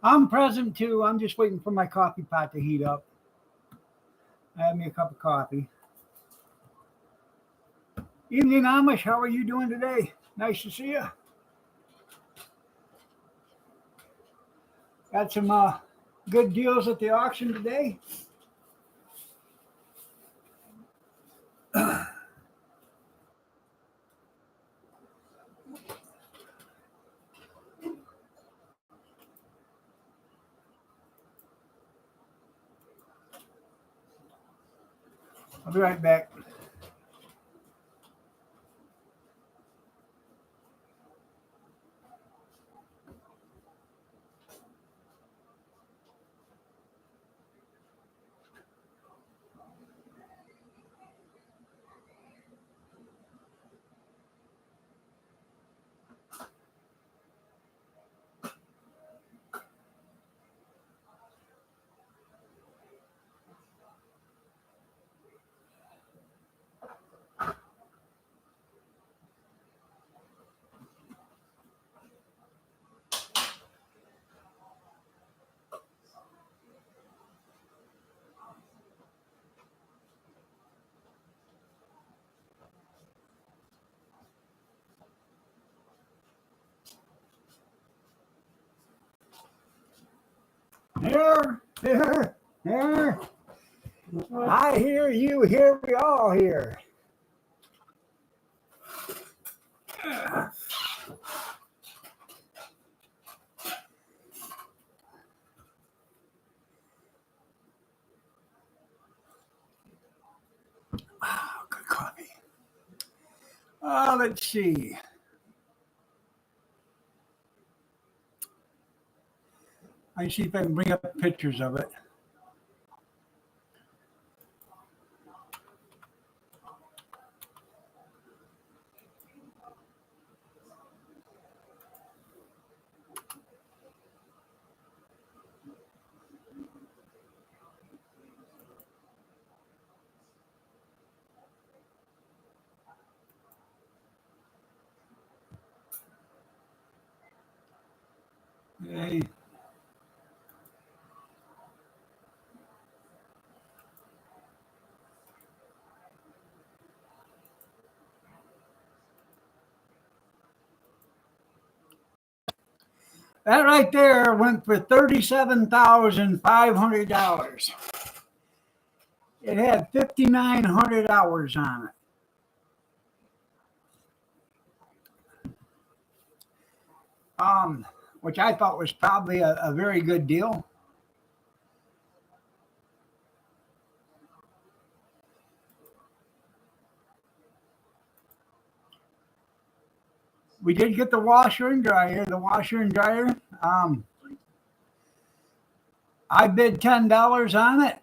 I'm present too. I'm just waiting for my coffee pot to heat up. I have me a cup of coffee. Evening, Amish. How are you doing today? Nice to see you. Got some good deals at the auction today. I'll be right back. Here, here. I hear you. Here we all hear. Oh, good coffee. Let's see. I see if I can bring up pictures of it. Hey. That right there went for $37,500. It had 5,900 hours on it. Which I thought was probably a very good deal. We did get the washer and dryer. I bid $10 on it.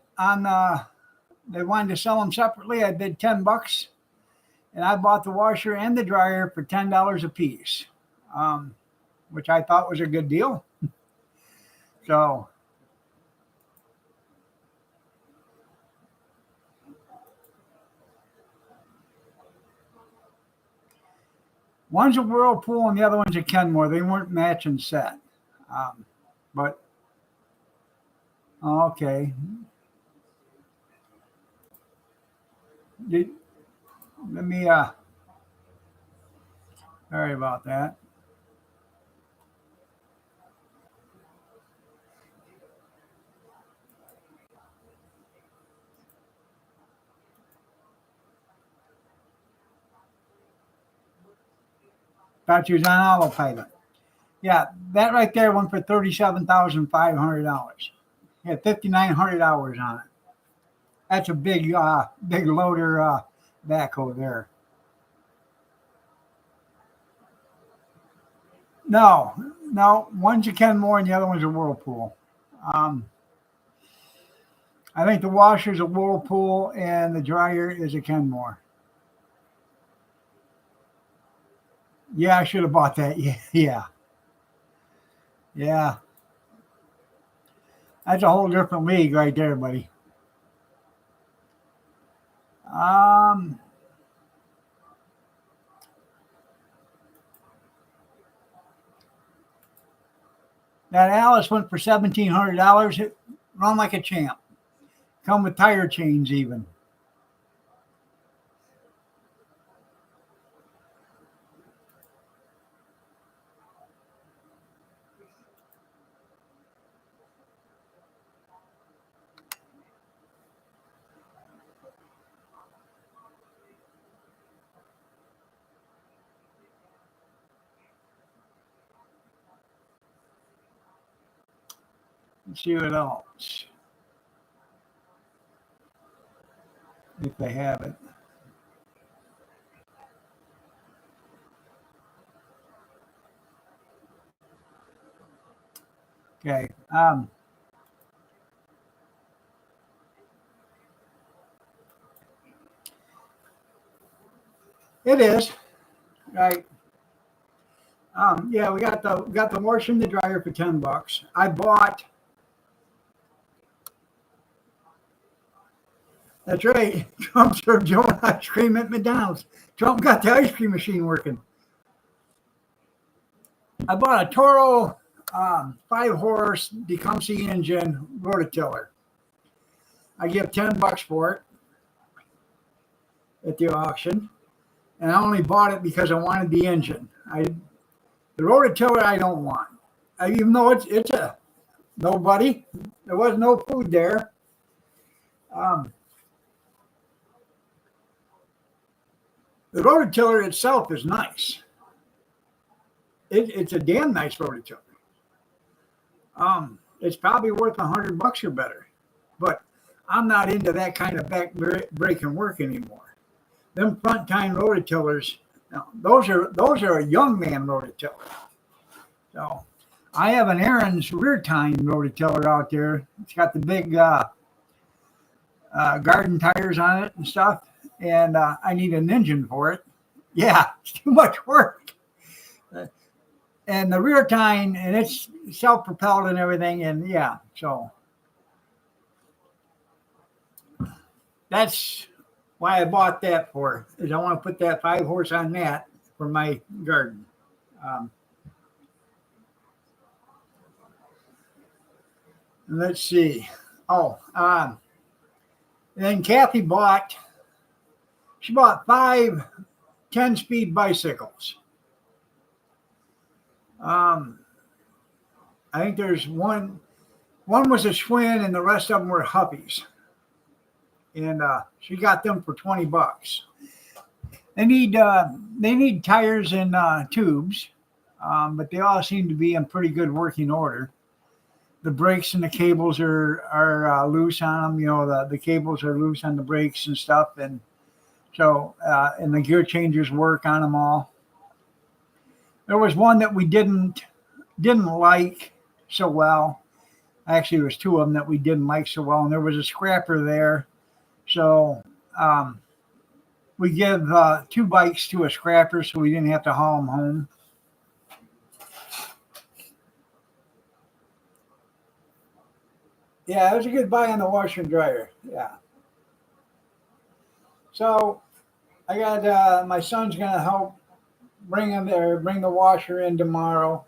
They wanted to sell them separately. I bid $10, and I bought the washer and the dryer for $10 a piece, which I thought was a good deal. So one's a Whirlpool and the other one's a Kenmore. They weren't matching set, but okay. Let me. Sorry about that. Thought you was on autopilot. Yeah, that right there went for $37,500. Had 5,900 hours on it. That's a big loader backhoe there. No, one's a Kenmore and the other one's a Whirlpool. I think the washer's a Whirlpool and the dryer is a Kenmore. Yeah, I should have bought that. Yeah. That's a whole different league right there, buddy. That Alice went for $1,700. It run like a champ. Come with tire chains even. Let's see what else. If they have it. Okay. It is. Right. Yeah, we got the washer and the dryer for $10. I bought. That's right. Trump served Joe ice cream at McDonald's. Trump got the ice cream machine working. I bought a Toro 5-horse Tecumseh engine rototiller. I give $10 for it at the auction, and I only bought it because I wanted the engine. The rototiller I don't want, even though it's a nobody. There was no food there. The rototiller itself is nice. It's a damn nice rototiller. It's probably worth $100 or better, but I'm not into that kind of back breaking work anymore. Them front tine rototillers, those are a young man rototiller. So I have an Aaron's rear tine rototiller out there. It's got the big garden tires on it and stuff, and I need an engine for it. Yeah, it's too much work. And the rear tine, and it's self-propelled and everything, and yeah, so that's why I bought that for, is I want to put that 5-horse on that for my garden. Let's see. And then Kathy bought 5 10-speed bicycles. I think there's one was a Schwinn and the rest of them were Huppies. And she got them for $20. They need tires and tubes, but they all seem to be in pretty good working order. The brakes and the cables are loose on them. You know, the cables are loose on the brakes and stuff, and so and the gear changers work on them all. There was one that we didn't like so well. Actually, there was 2 of them that we didn't like so well, and there was a scrapper there. So we give 2 bikes to a scrapper, so we didn't have to haul them home. Yeah, it was a good buy on the washer and dryer. Yeah. So I got my son's gonna help bring the washer in tomorrow.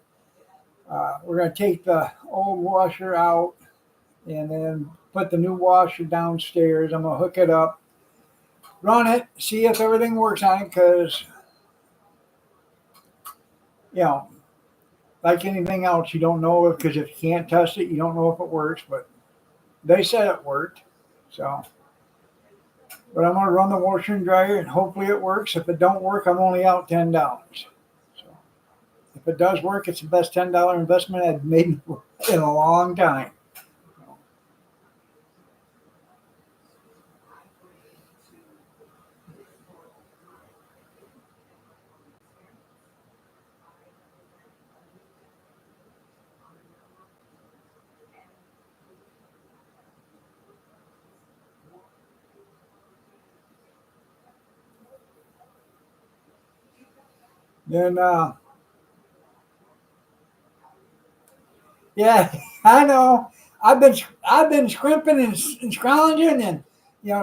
We're gonna take the old washer out and then put the new washer downstairs. I'm gonna hook it up, run it, see if everything works on it, because you know, like anything else, you don't know, because if you can't test it, you don't know if it works. But they said it worked, so. But I'm gonna run the washer and dryer, and hopefully it works. If it don't work, I'm only out $10. So if it does work, it's the best $10 investment I've made in a long time. Then, yeah, I know. I've been scrimping and scrounging and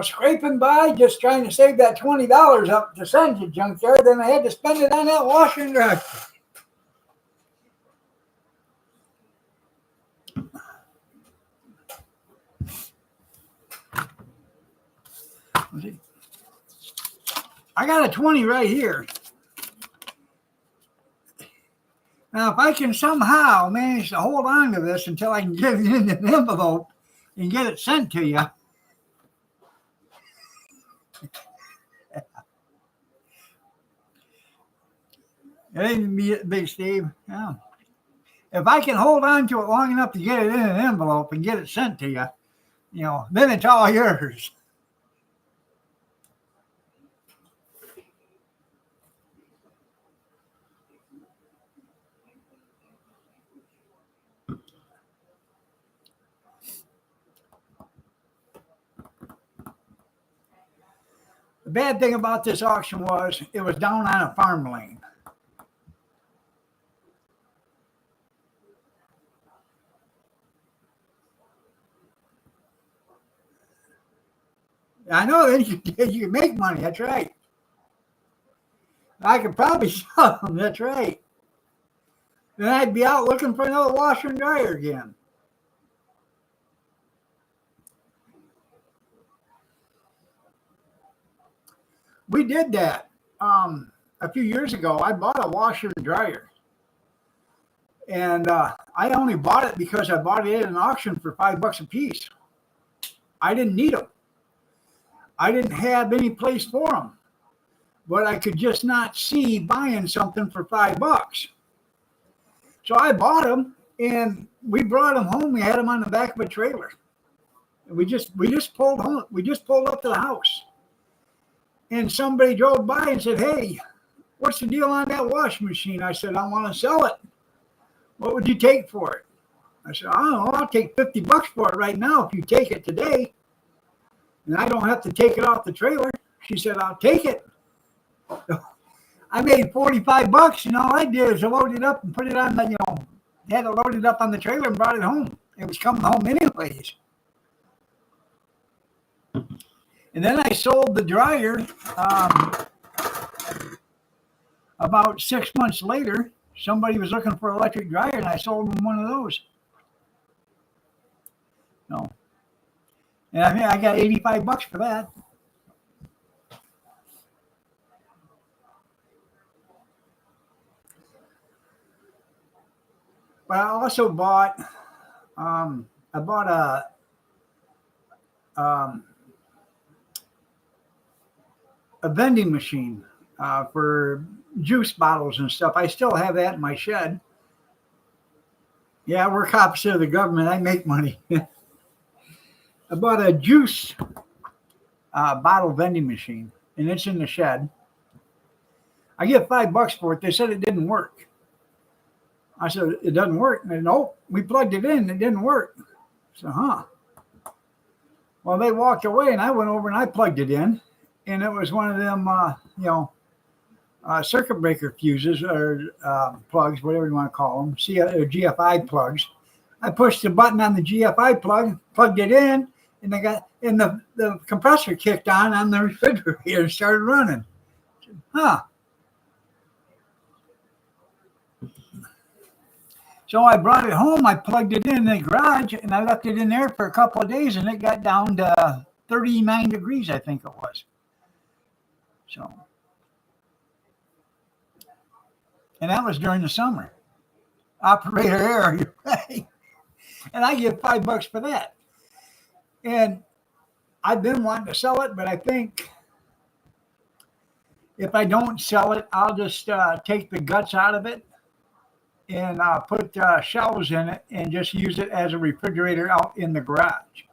scraping by, just trying to save that $20 up to send to junkyard. Then I had to spend it on that washer and dryer. Let's see. I got a 20 right here. Now, if I can somehow manage to hold on to this until I can get it in an envelope and get it sent to you. It ain't big, Steve. Yeah. If I can hold on to it long enough to get it in an envelope and get it sent to you, then it's all yours. The bad thing about this auction was it was down on a farm lane. I know that you can make money. That's right. I could probably sell them. That's right. Then I'd be out looking for another washer and dryer again. We did that a few years ago. I bought a washer and dryer. And I only bought it because I bought it at an auction for $5 a piece. I didn't need them. I didn't have any place for them. But I could just not see buying something for $5. So I bought them, and we brought them home. We had them on the back of a trailer. And we just pulled home. We just pulled up to the house. And somebody drove by and said, "Hey, what's the deal on that washing machine?" I said, "I want to sell it. What would you take for it?" I said, "I don't know. I'll take $50 for it right now if you take it today. And I don't have to take it off the trailer." She said, "I'll take it." So I made $45, and all I did was load it up and put it on the, had to load it up on the trailer and brought it home. It was coming home anyways. And then I sold the dryer about 6 months later. Somebody was looking for an electric dryer, and I sold them one of those. No. And I mean, I got $85 for that. But I also bought, a vending machine for juice bottles and stuff. I still have that in my shed. Yeah, I work opposite of the government. I make money. I bought a juice bottle vending machine, and it's in the shed. I get $5 for it. They said it didn't work. I said, "It doesn't work." And they, "Nope, we plugged it in. It didn't work." So, Well, they walked away, and I went over and I plugged it in. And it was one of them, circuit breaker fuses or plugs, whatever you want to call them, GFI plugs. I pushed the button on the GFI plug, plugged it in, and the compressor kicked on the refrigerator and started running. So I brought it home. I plugged it in the garage, and I left it in there for a couple of days, and it got down to 39 degrees, I think it was. So, and that was during the summer. Operator error, right? And I get $5 for that. And I've been wanting to sell it, but I think if I don't sell it, I'll just take the guts out of it and put shelves in it and just use it as a refrigerator out in the garage.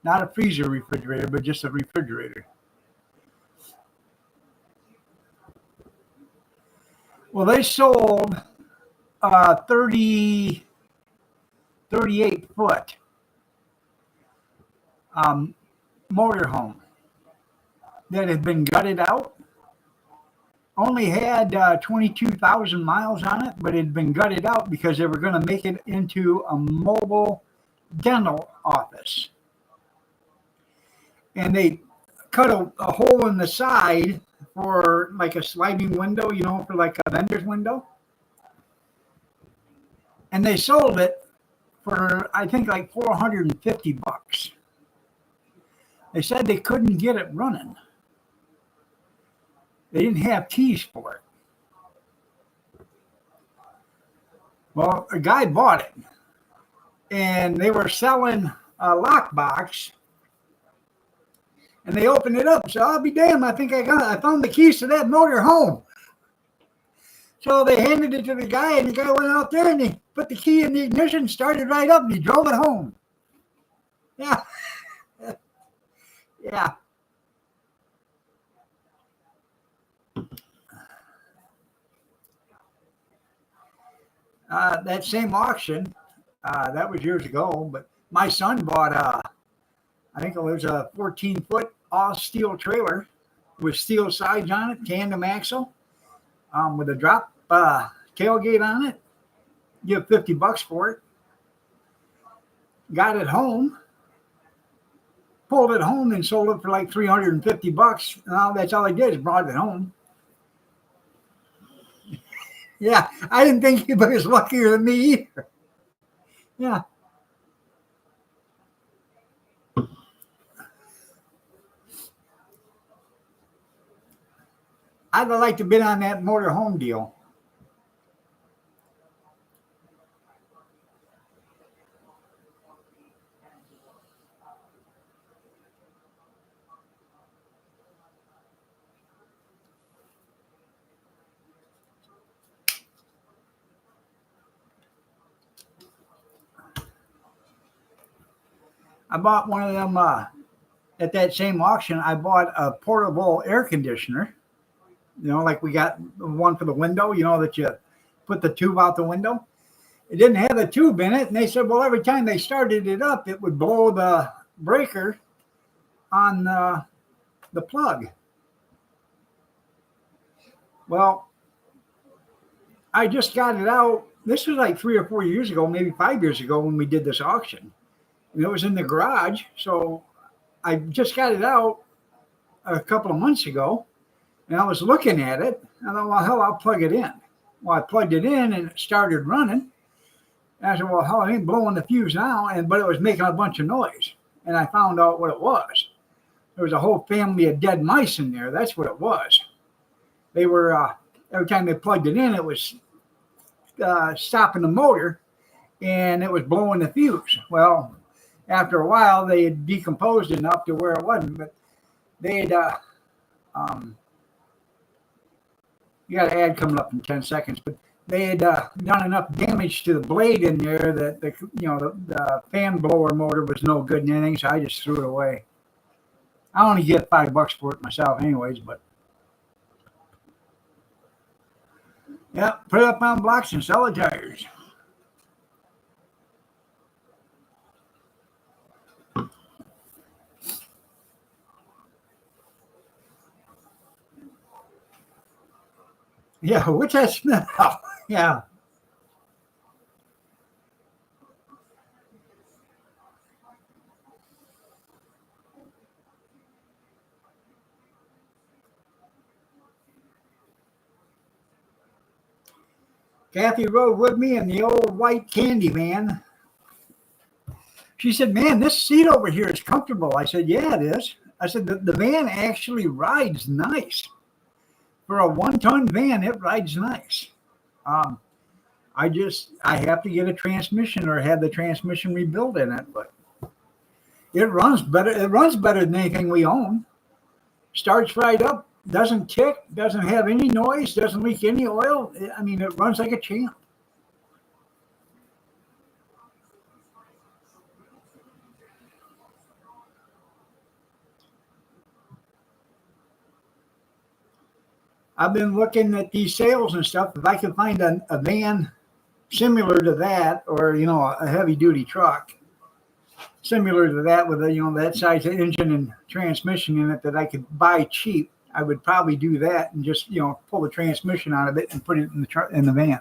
Not a freezer refrigerator, but just a refrigerator. Well, they sold 38 foot motorhome that had been gutted out. Only had 22,000 miles on it, but it had been gutted out because they were going to make it into a mobile dental office. And they cut a hole in the side for like a sliding window, for like a vendor's window. And they sold it for, I think, like $450. They said they couldn't get it running. They didn't have keys for it. Well, a guy bought it, and they were selling a lockbox, and they opened it up. So I'll be damned, I found the keys to that motor home. So they handed it to the guy, and the guy went out there and he put the key in the ignition, started right up, and he drove it home. Yeah. Yeah. That same auction, that was years ago, but my son bought I think it was a 14-foot all steel trailer with steel sides on it, tandem axle, with a drop tailgate on it. Give $50 for it. Got it home, pulled it home, and sold it for like $350. Now that's all I did is brought it home. Yeah, I didn't think he was luckier than me either. Yeah. I'd have liked to have been on that motor home deal. I bought one of them at that same auction. I bought a portable air conditioner, like we got one for the window, that you put the tube out the window. It didn't have a tube in it. And they said, well, every time they started it up, it would blow the breaker on the plug. Well, I just got it out. This was like 3 or 4 years ago, maybe 5 years ago when we did this auction. And it was in the garage. So I just got it out a couple of months ago. And I was looking at it. And I thought, well, hell, I'll plug it in. Well, I plugged it in and it started running. And I said, well, hell, it ain't blowing the fuse now. But it was making a bunch of noise. And I found out what it was. There was a whole family of dead mice in there. That's what it was. They were, every time they plugged it in, it was stopping the motor and it was blowing the fuse. Well, after a while, they had decomposed enough to where it wasn't. But they had, you got an ad coming up in 10 seconds, but they had done enough damage to the blade in there that the fan blower motor was no good and anything, so I just threw it away. I only get $5 for it myself anyways, but yeah, put it up on blocks and sell the tires. Yeah, what's that smell? Yeah. Kathy rode with me in the old white candy van. She said, man, this seat over here is comfortable. I said, yeah, it is. I said, the van actually rides nice. For a 1-ton van, it rides nice. I have to get a transmission or have the transmission rebuilt in it, but it runs better. It runs better than anything we own. Starts right up, doesn't tick, doesn't have any noise, doesn't leak any oil. I mean, it runs like a champ. I've been looking at these sales and stuff. If I can find a van similar to that, or a heavy duty truck similar to that with that size of engine and transmission in it that I could buy cheap, I would probably do that and just pull the transmission out of it and put it in the van,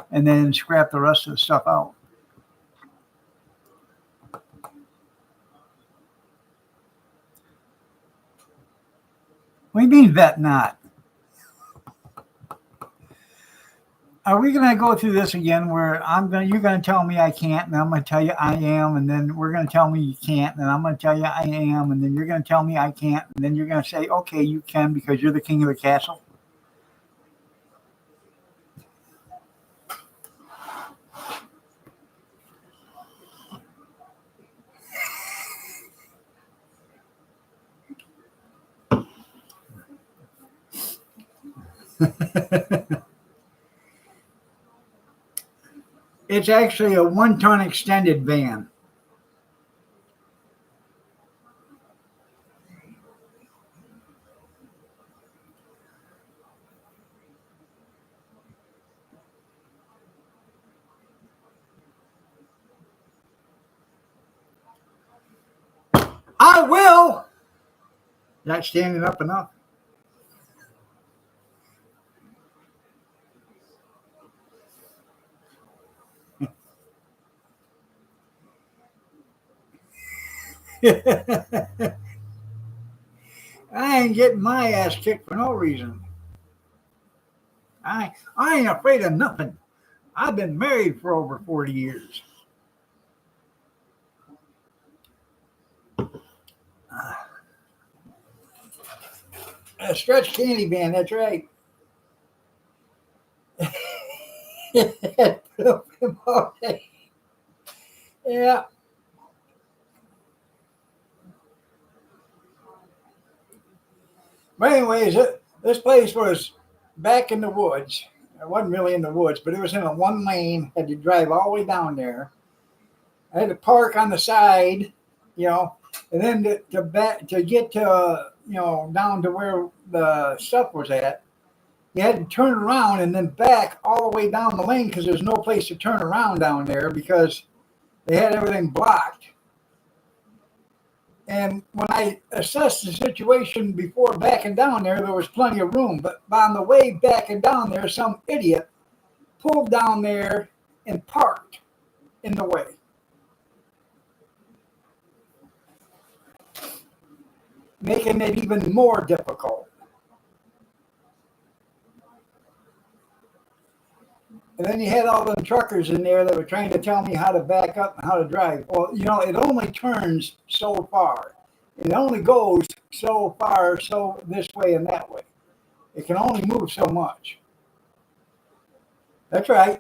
and then scrap the rest of the stuff out. What do you mean vet not? are we going to go through this again where you're going to tell me I can't, and I'm going to tell you I am, and then we're going to tell me you can't, and I'm going to tell you I am, and then you're going to tell me I can't, and then you're going to say, okay, you can because you're the king of the castle? It's actually a 1-ton extended van. I will. Not standing up enough. I ain't getting my ass kicked for no reason. I ain't afraid of nothing. I've been married for over 40 years. A stretch candy van, that's right. Yeah. But anyways, this place was back in the woods. It wasn't really in the woods, but it was in a 1 lane. Had to drive all the way down there. I had to park on the side, and then to get to down to where the stuff was at. You had to turn around and then back all the way down the lane because there's no place to turn around down there because they had everything blocked. And when I assessed the situation before backing down there was plenty of room. But on the way backing down there, some idiot pulled down there and parked in the way. Making it even more difficult. And then you had all them truckers in there that were trying to tell me how to back up and how to drive. Well, it only turns so far. It only goes so far, so this way and that way. It can only move so much. That's right.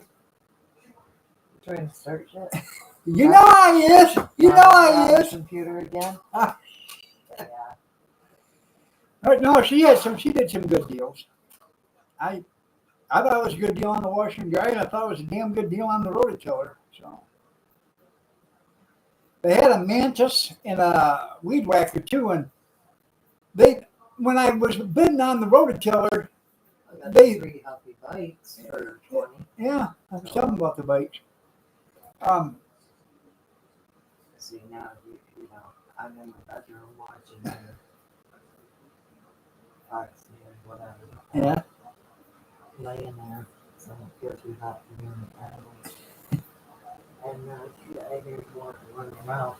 You're trying to search it? You know I is. You know I is. Computer again? Yeah. But no, she did some good deals. I thought it was a good deal on the washer and dryer, and I thought it was a damn good deal on the rototiller. So they had a Mantis and a weed whacker too, and when I was bidding on the rototiller, they 3 healthy bites for 20. Yeah, I was talking about the bites. See now, I'm in the bedroom watching Fox News, whatever. Yeah. Laying there, so I don't feel too hot for me and I hear more running around.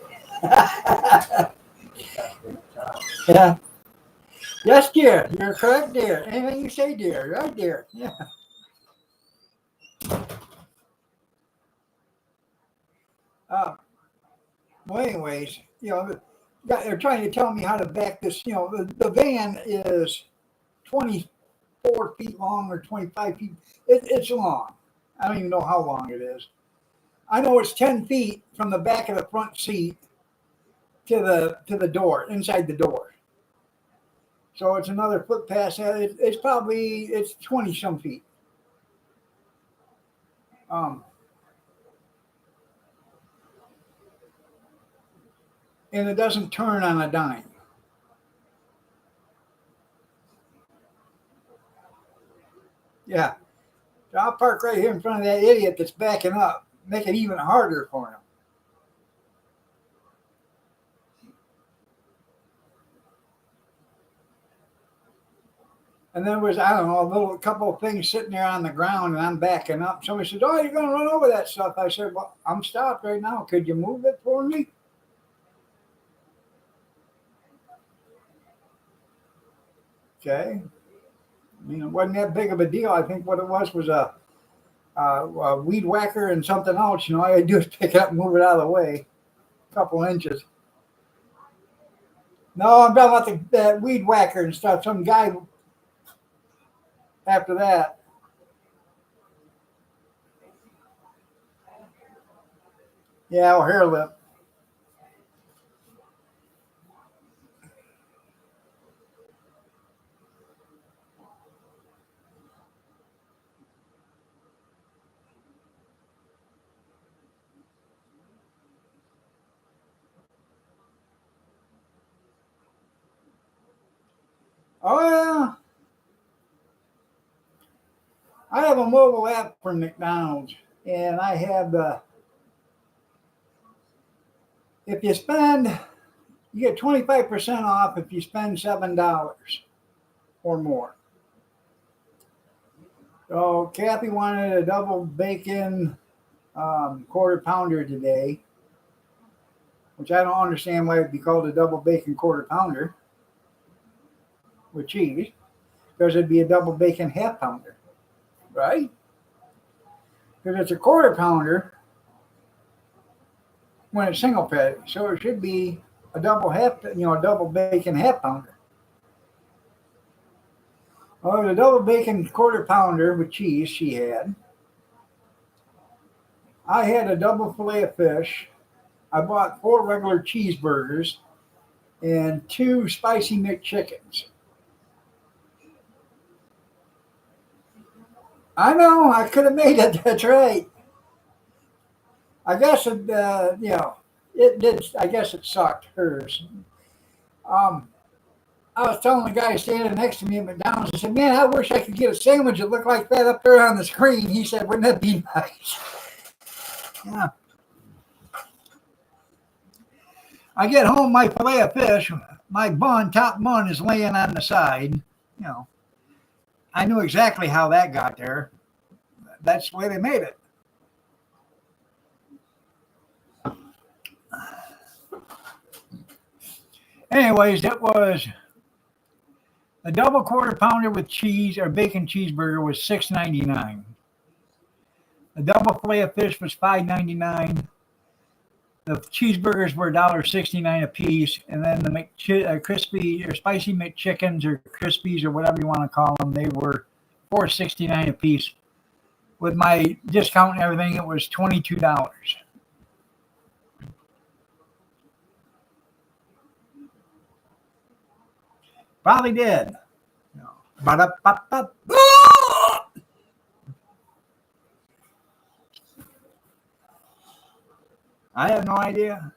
Yeah. Yes, dear. You're correct, dear. Anything you say, dear. Right, dear. Yeah. Well, anyways, they're trying to tell me how to back this. The van is 24 feet long or 25 feet. It's long. I don't even know how long it is. I know it's 10 feet from the back of the front seat to the door, inside the door. So it's another foot past that. It's 20 some feet. And it doesn't turn on a dime. Yeah. So I'll park right here in front of that idiot that's backing up. Make it even harder for him. And there was, I don't know, a couple of things sitting there on the ground, and I'm backing up. Somebody said, "Oh, you're going to run over that stuff." I said, "Well, I'm stopped right now. Could you move it for me?" Okay. It wasn't that big of a deal. I think what it was a a weed whacker and something else. All I do is pick it up and move it out of the way, a couple inches. No, I'm talking about the weed whacker and stuff. Some guy after that. Yeah, or hair lip. Oh yeah, I have a mobile app for McDonald's, and I have the. If you spend, you get 25% off if you spend $7 or more. So Kathy wanted a double bacon quarter pounder today, which I don't understand why it'd be called a double bacon quarter pounder with cheese, because it'd be a double bacon half pounder, right? Because it's a quarter pounder when it's single patty, so it should be a double a double bacon half pounder. Well, the double bacon quarter pounder with cheese she had. I had a double fillet of fish. I bought 4 regular cheeseburgers and 2 spicy McChickens. I know, I could have made it. That's right. I guess it, it did. I guess it sucked hers. Um, I was telling the guy standing next to me at McDonald's, I said, man, I wish I could get a sandwich that looked like that up there on the screen. He said, wouldn't that be nice? Yeah. I get home, my fillet of fish, my top bun is laying on the side. I knew exactly how that got there. That's the way they made it. Anyways, that was a double quarter pounder with cheese or bacon cheeseburger was $6.99. A double fillet of fish was $5.99. The cheeseburgers were $1.69 a piece, and then the crispy or spicy McChickens or crispies or whatever you want to call them, they were $4.69 a piece. With my discount and everything, it was $22. Probably did. Ba-da-ba-ba. I have no idea.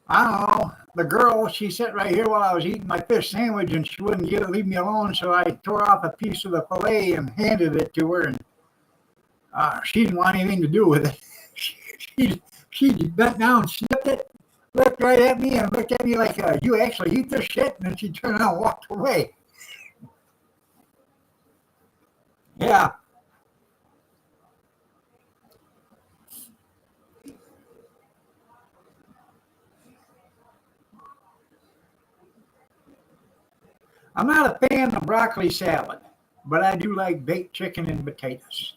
I don't know. The girl, she sat right here while I was eating my fish sandwich, and she wouldn't leave me alone. So I tore off a piece of the fillet and handed it to her, and she didn't want anything to do with it. She bent down, snipped it, looked right at me, and looked at me like, "You actually eat this shit?" And then she turned around and walked away. Yeah. I'm not a fan of broccoli salad, but I do like baked chicken and potatoes.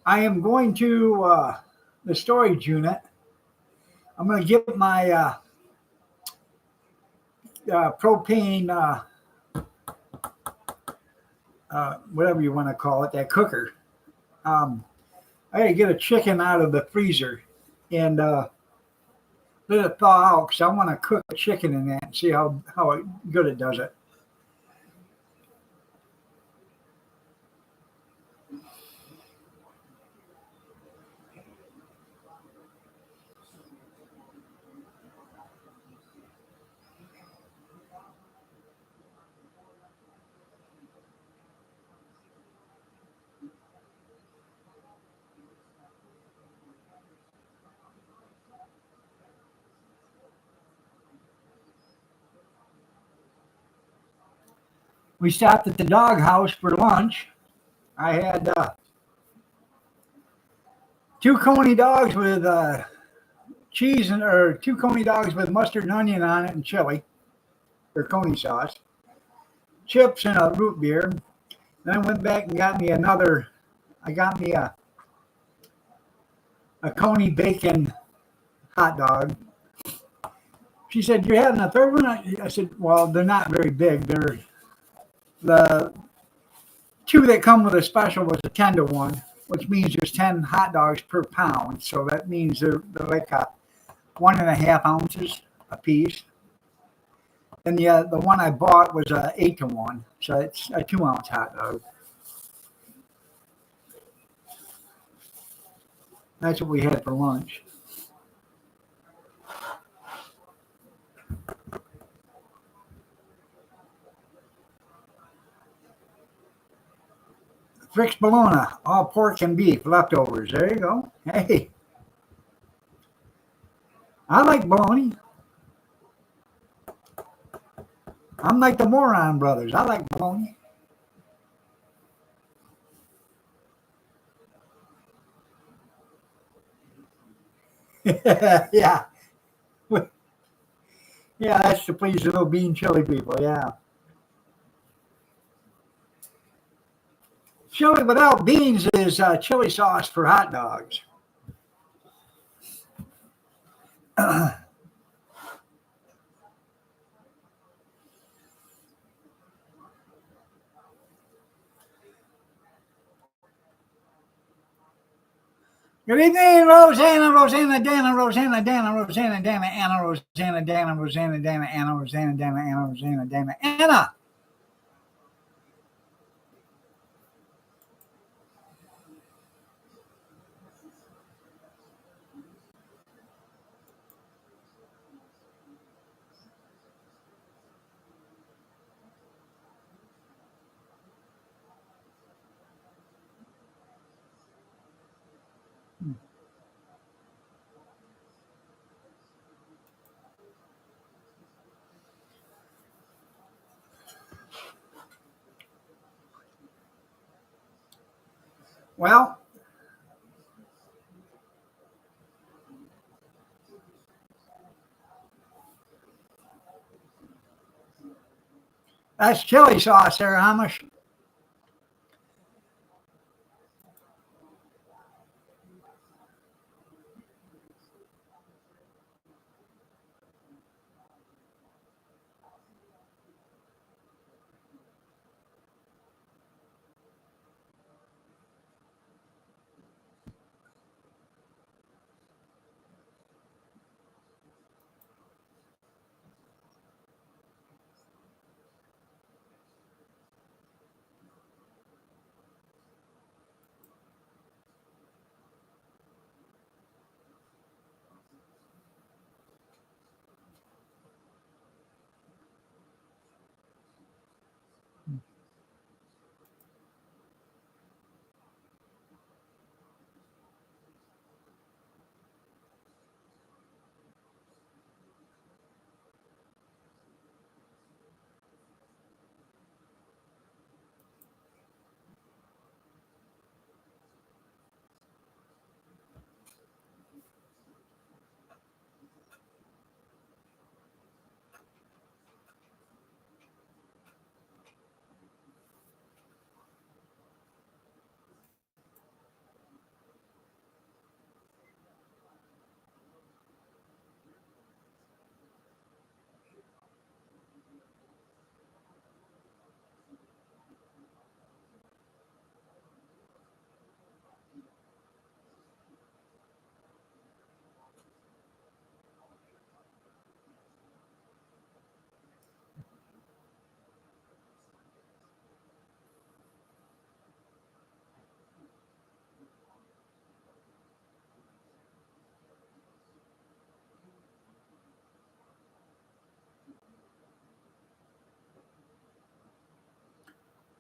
I am going to the storage unit. I'm going to get my propane, whatever you want to call it, that cooker. I got to get a chicken out of the freezer and let it thaw out because I want to cook chicken in that and see how good it does it. We stopped at the dog house for lunch. I had 2 Coney dogs with cheese or 2 Coney dogs with mustard and onion on it and chili or Coney sauce, chips and a root beer. Then I went back and got me another. I got me a Coney bacon hot dog. She said, "You're having a third one?" I said, "Well, they're not very big. They're the 2 that come with a special was a 10-to-1, which means there's 10 hot dogs per pound. So that means they're like 1.5 ounces a piece. And the one I bought was a 8-to-1, so it's a 2-ounce hot dog. That's what we had for lunch. Frick's Bologna, all pork and beef leftovers. There you go. Hey, I like bologna. I'm like the Moron brothers. I like bologna. Yeah. Yeah, that's to please the little bean chili people. Yeah. Chili without beans is chili sauce for hot dogs. Good evening, Rosanna, Rosanna, Dana, Rosanna, Dana, Rosanna, Dana, Anna, Rosanna, Dana, Rosanna, Dana, Anna, Rosanna, Dana, Anna, Rosanna, Dana, Anna. Well, that's chili sauce there, Amish.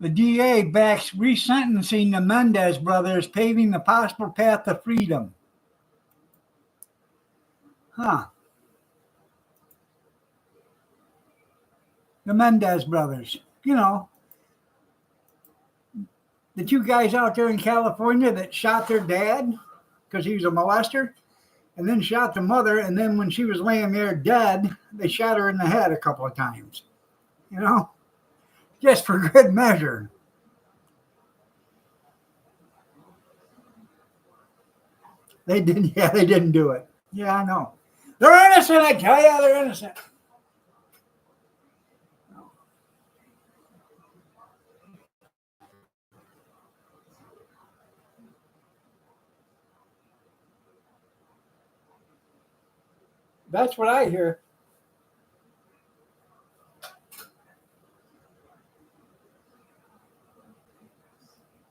The DA backs resentencing the Mendez brothers, paving the possible path to freedom. Huh. The Mendez brothers. You know, the 2 guys out there in California that shot their dad. because he was a molester, and then shot the mother. And then when she was laying there dead, they shot her in the head a couple of times. You know, just for good measure. They didn't. Yeah, they didn't do it. Yeah, I know. They're innocent. I tell you, they're innocent. That's what I hear.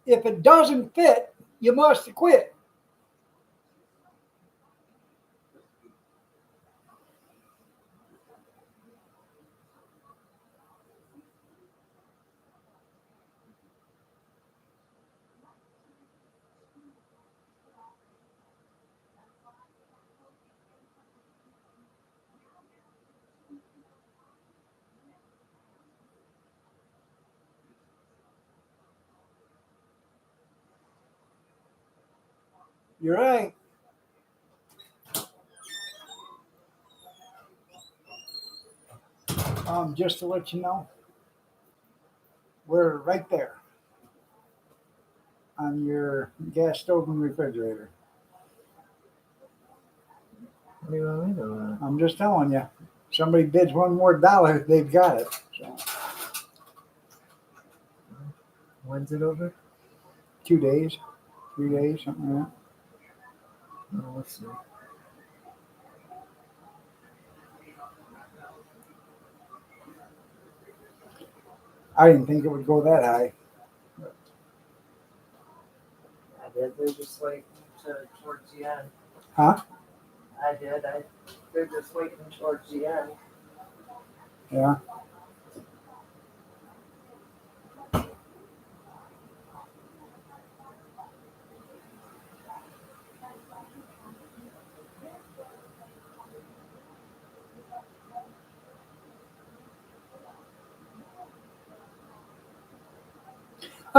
If it doesn't fit, you must quit. You're right. Just to let you know, we're right there on your gas stove and refrigerator. What do you want me to do? I'm just telling you. Somebody bids one more dollar, they've got it. So, When's it over? 2 days, 3 days, something like that. Oh, let's see. I didn't think it would go that high. I did. They're just waiting towards the end. Huh? I did. They're just waiting towards the end. Yeah.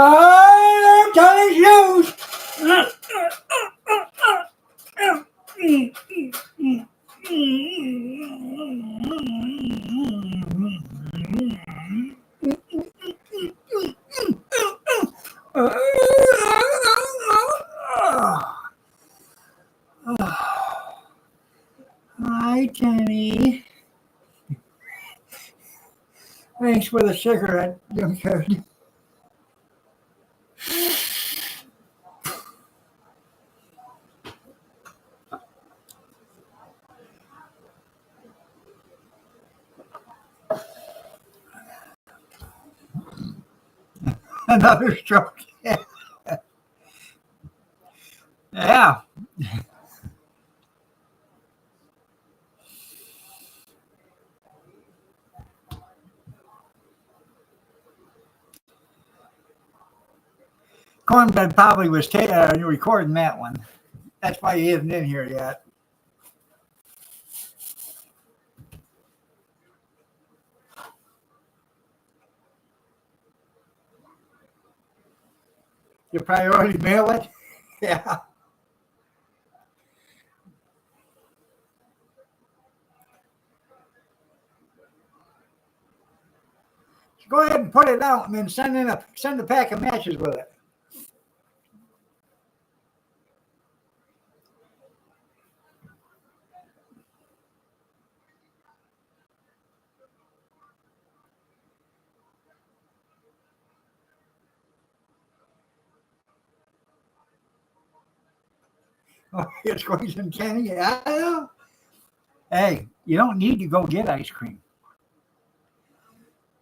I'm telling you. Hi, Kenny. Thanks for the cigarette, Junkyard. Another stroke. Yeah. Cornbread probably was recording that one. That's why he isn't in here yet. You priority mail it? Yeah. Go ahead and put it out and then send a pack of matches with it. Oh, it's going some candy. I know. Hey, you don't need to go get ice cream.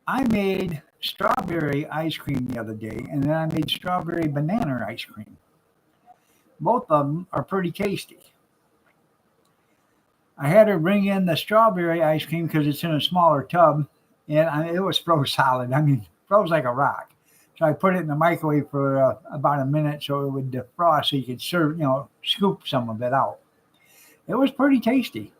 I made strawberry ice cream the other day, and then I made strawberry banana ice cream. Both of them are pretty tasty. I had her bring in the strawberry ice cream because it's in a smaller tub, and it was froze solid. I mean, froze like a rock. So I put it in the microwave for about a minute so it would defrost, so you could scoop some of it out. It was pretty tasty.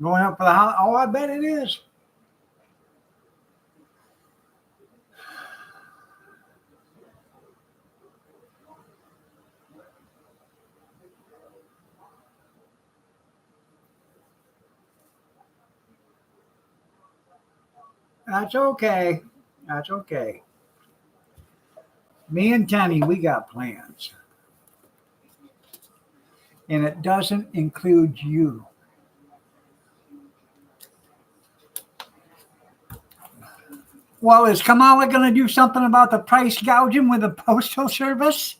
Going up for the house. Oh, I bet it is. That's okay. That's okay. Me and Tenny, we got plans. And it doesn't include you. Well, is Kamala going to do something about the price gouging with the Postal Service?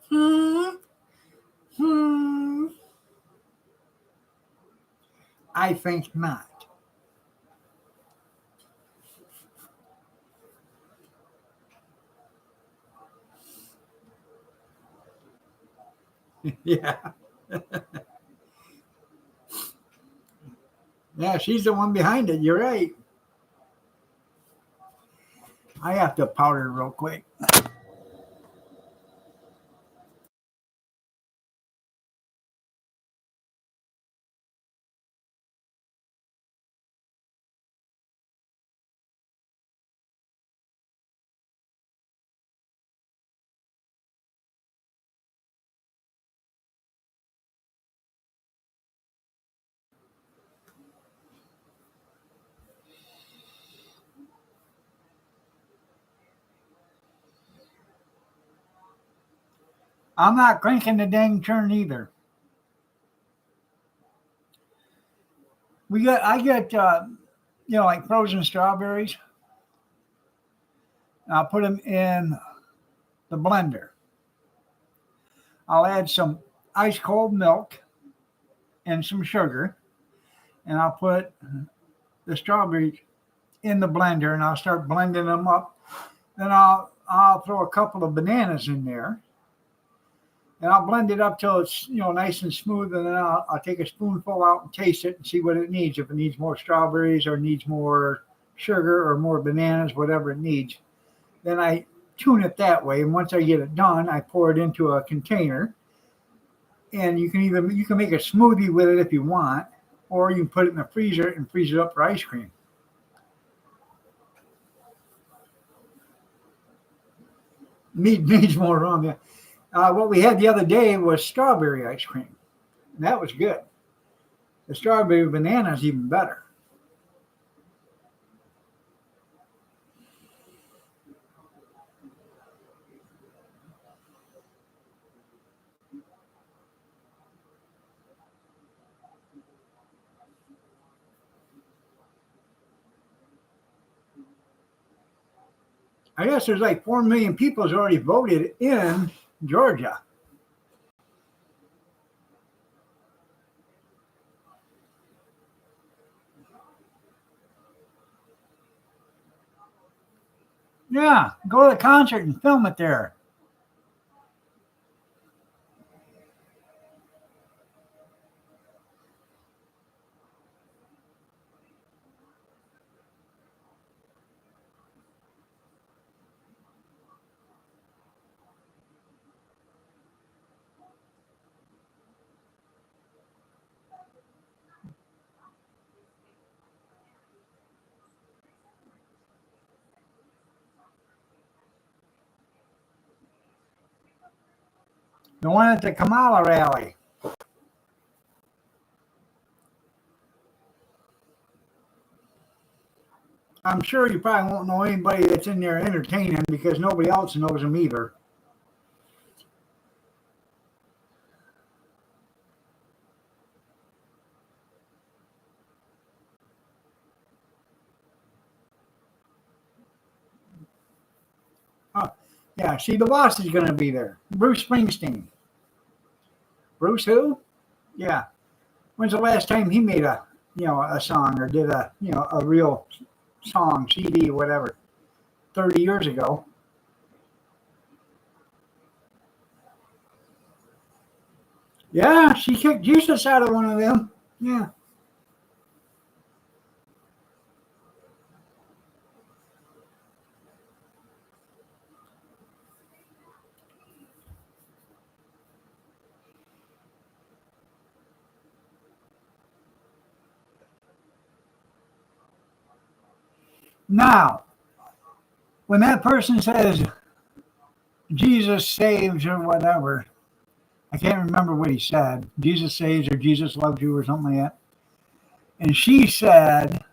Hmm. Hmm. I think not. Yeah. Yeah, she's the one behind it. You're right. I have to powder real quick. I'm not cranking the dang churn either. I get, like frozen strawberries. I'll put them in the blender. I'll add some ice cold milk and some sugar, and I'll put the strawberries in the blender, and I'll start blending them up. Then I'll throw a couple of bananas in there, and I'll blend it up till it's nice and smooth. And then I'll take a spoonful out and taste it and see what it needs. If it needs more strawberries or needs more sugar or more bananas, whatever it needs. Then I tune it that way. And once I get it done, I pour it into a container. And you can make a smoothie with it if you want, or you can put it in the freezer and freeze it up for ice cream. Needs more rum. Yeah. What we had the other day was strawberry ice cream. And that was good. The strawberry banana is even better. I guess there's like 4 million people has already voted in Georgia. Yeah, go to the concert and film it there. The one at the Kamala rally. I'm sure you probably won't know anybody that's in there entertaining because nobody else knows them either. Yeah, see, the boss is going to be there. Bruce Springsteen. Bruce who? Yeah. When's the last time he made a song or did a real song, CD, whatever? 30 years ago. Yeah, she kicked Jesus out of one of them. Yeah. Now, when that person says Jesus saves or whatever, I can't remember what he said. Jesus saves or Jesus loves you or something like that. And she said,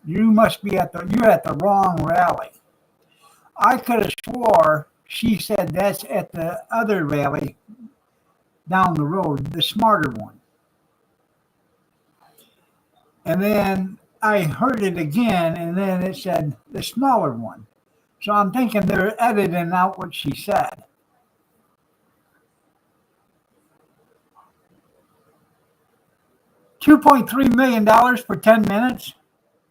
you're at the wrong rally. I could have swore she said that's at the other rally down the road, the smarter one. And then I heard it again, and then it said the smaller one. So I'm thinking they're editing out what she said. $2.3 million for 10 minutes.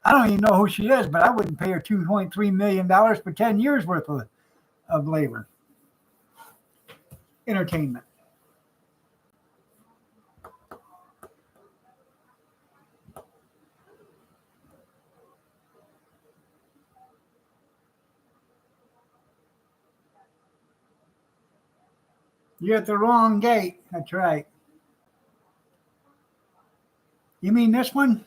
I don't even know who she is, but I wouldn't pay her $2.3 million for 10 years worth of labor. Entertainment. You're at the wrong gate. That's right. You mean this one?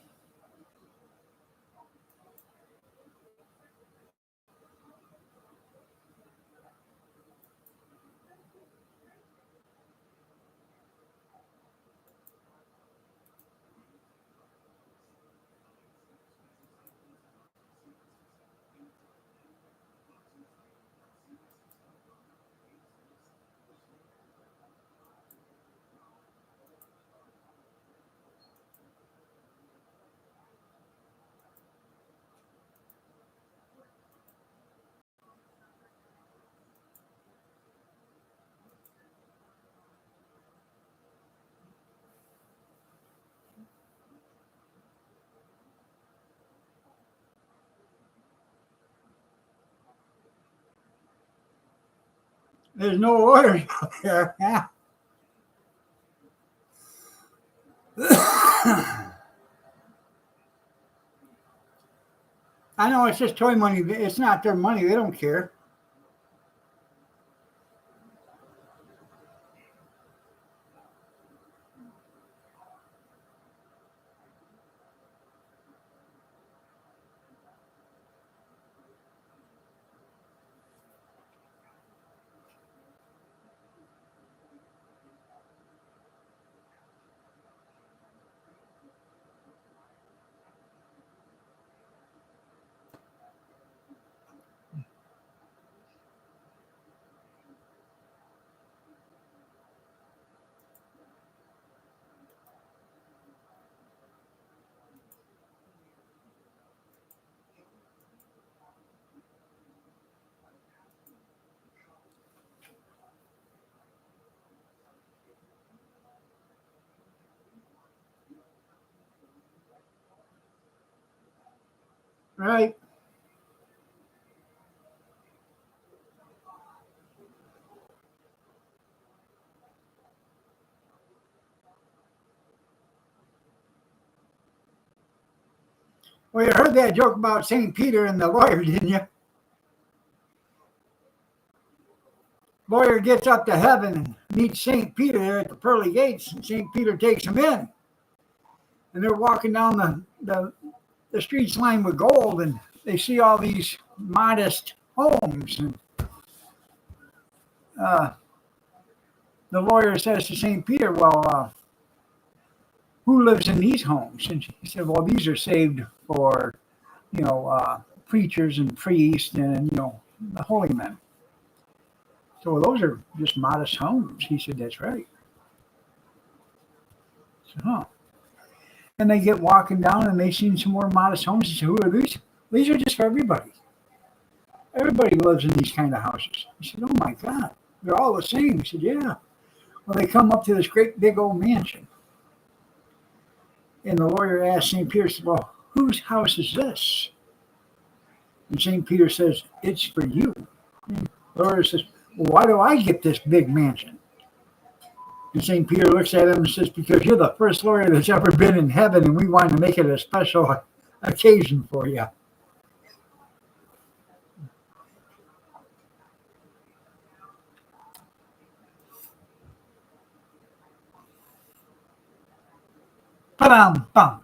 There's no orders out there. I know it's just toy money. It's not their money. They don't care. Right? Well, you heard that joke about St. Peter and the lawyer, didn't you? Lawyer gets up to heaven and meets St. Peter there at the pearly gates, and St. Peter takes him in. And they're walking down the streets lined with gold, and they see all these modest homes. And the lawyer says to St. Peter, well, who lives in these homes? And he said, well, these are saved for, preachers and priests and, the holy men. So those are just modest homes. He said, that's right. So, huh. And they get walking down and they see some more modest homes. He said, who are these? These are just for everybody. Everybody lives in these kind of houses. He said, oh my God, they're all the same. He said, yeah. Well, they come up to this great big old mansion. And the lawyer asked St. Peter, said, well, whose house is this? And St. Peter says, it's for you. And the lawyer says, well, why do I get this big mansion? And St. Peter looks at him and says, because you're the first lawyer that's ever been in heaven, and we wanted to make it a special occasion for you. Ba-dum, bum.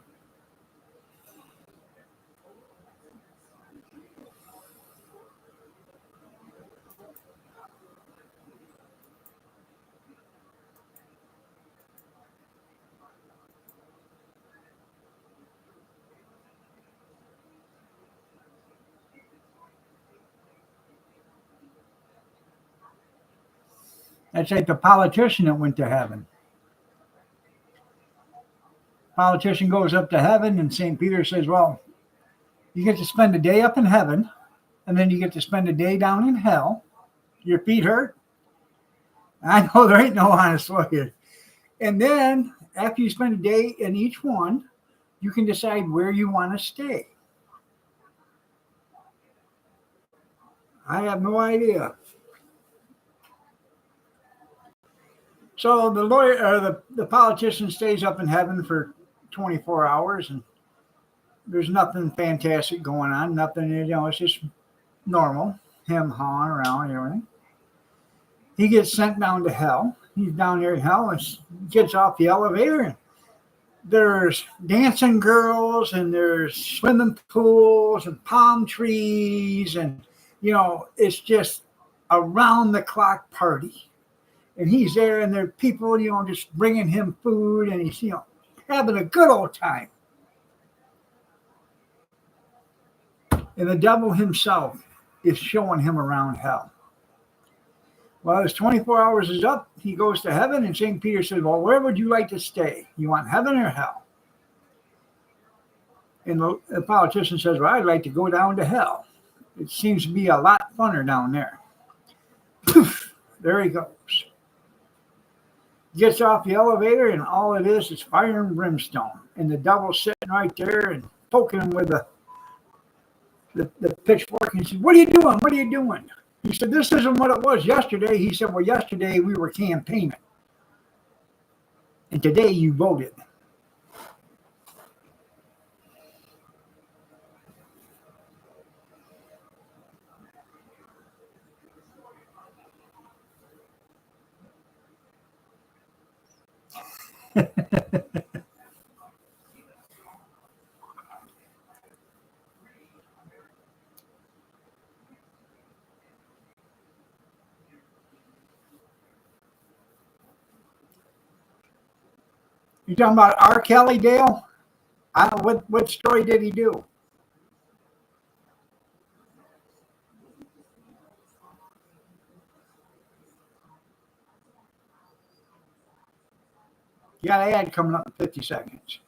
That's like the politician that went to heaven. Politician goes up to heaven, and St. Peter says, well, you get to spend a day up in heaven, and then you get to spend a day down in hell. Your feet hurt? I know there ain't no honest way. And then after you spend a day in each one, you can decide where you want to stay. I have no idea. So the lawyer or the politician stays up in heaven for 24 hours, and there's nothing fantastic going on. Nothing, it's just normal. Him hawing around and everything. He gets sent down to hell. He's down there in hell and gets off the elevator, and there's dancing girls, and there's swimming pools and palm trees, and it's just around the clock party. And he's there, and there are people, just bringing him food, and he's, having a good old time. And the devil himself is showing him around hell. Well, his 24 hours is up. He goes to heaven, and St. Peter says, well, where would you like to stay? You want heaven or hell? And the politician says, well, I'd like to go down to hell. It seems to be a lot funner down there. Poof, there he goes. Gets off the elevator, and all it is fire and brimstone. And the devil's sitting right there and poking him with the pitchfork. And he said, what are you doing? What are you doing? He said, this isn't what it was yesterday. He said, well, yesterday we were campaigning. And today you voted. You talking about R. Kelly, Dale? I don't know, what story did he do? You got an ad coming up in 50 seconds.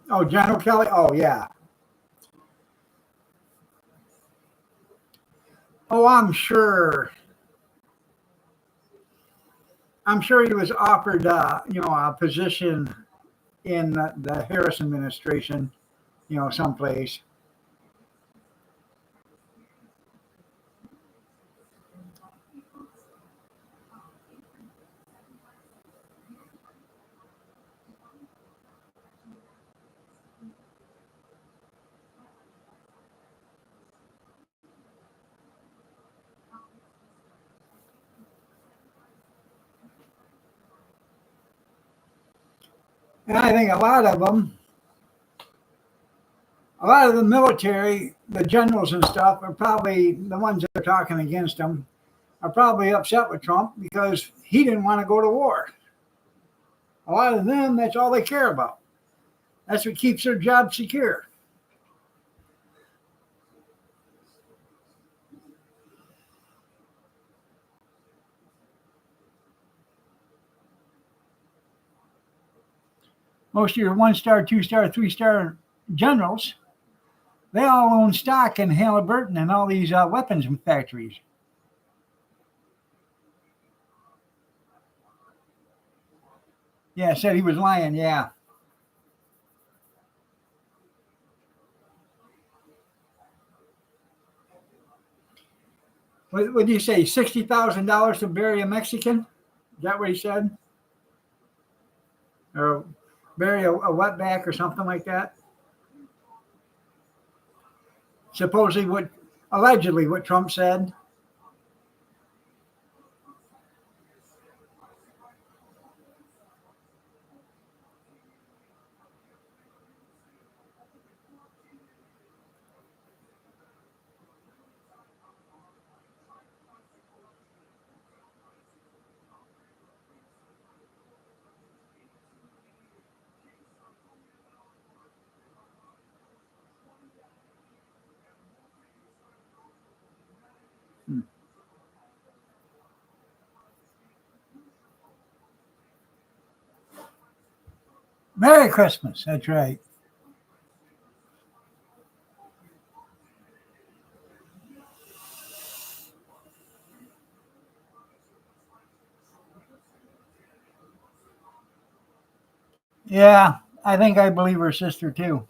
Oh, John O'Kelly? Oh, yeah. Oh, I'm sure. I'm sure he was offered, a position in the Harris administration, someplace. And I think a lot of the military, the generals and stuff, are probably the ones that are talking against him, are probably upset with Trump because he didn't want to go to war. A lot of them, that's all they care about. That's what keeps their job secure. Most of your 1-star, 2-star, 3-star generals, they all own stock in Halliburton and all these weapons factories. Yeah, said he was lying, yeah. What did you say, $60,000 to bury a Mexican? Is that what he said? Or bury a wetback or something like that? Supposedly allegedly what Trump said. Merry Christmas. That's right. Yeah, I think I believe her sister too.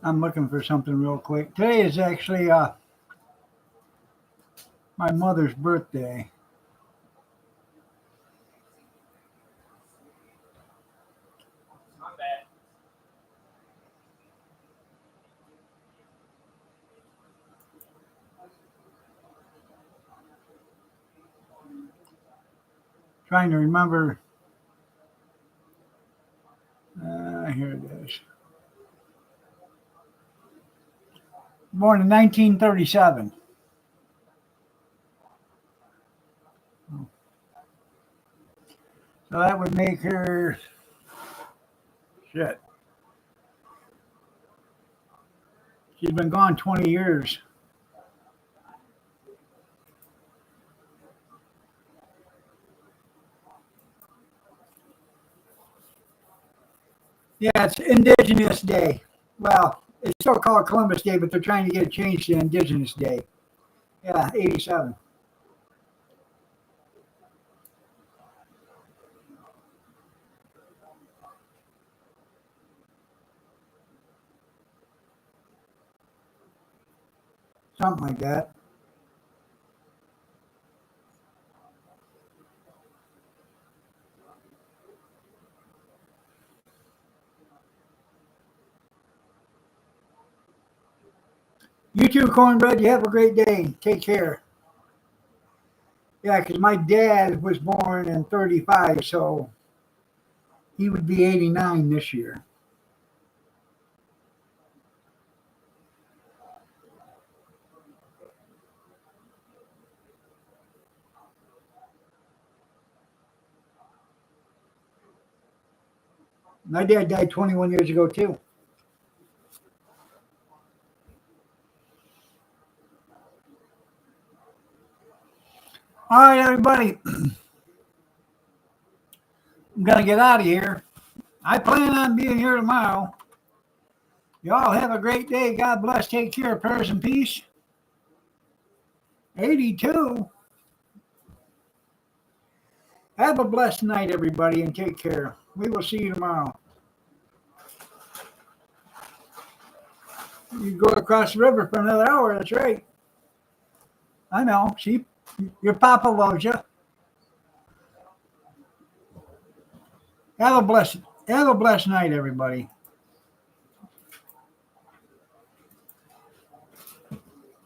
I'm looking for something real quick. Today is actually my mother's birthday. Not bad. Trying to remember. Here it is. Born in 1937. So that would make her shit. She's been gone 20 years. Yeah, it's Indigenous Day. Well, it's still called Columbus Day, but they're trying to get it changed to Indigenous Day. Yeah, 87. Something like that. You too, Cornbread. You have a great day. Take care. Yeah, because my dad was born in 35, so he would be 89 this year. My dad died 21 years ago, too. All right, everybody. I'm going to get out of here. I plan on being here tomorrow. Y'all have a great day. God bless. Take care. Prayers and peace. 82. Have a blessed night, everybody, and take care. We will see you tomorrow. You go across the river for another hour. That's right. I know. See, your papa loves you. Have a blessed night, everybody.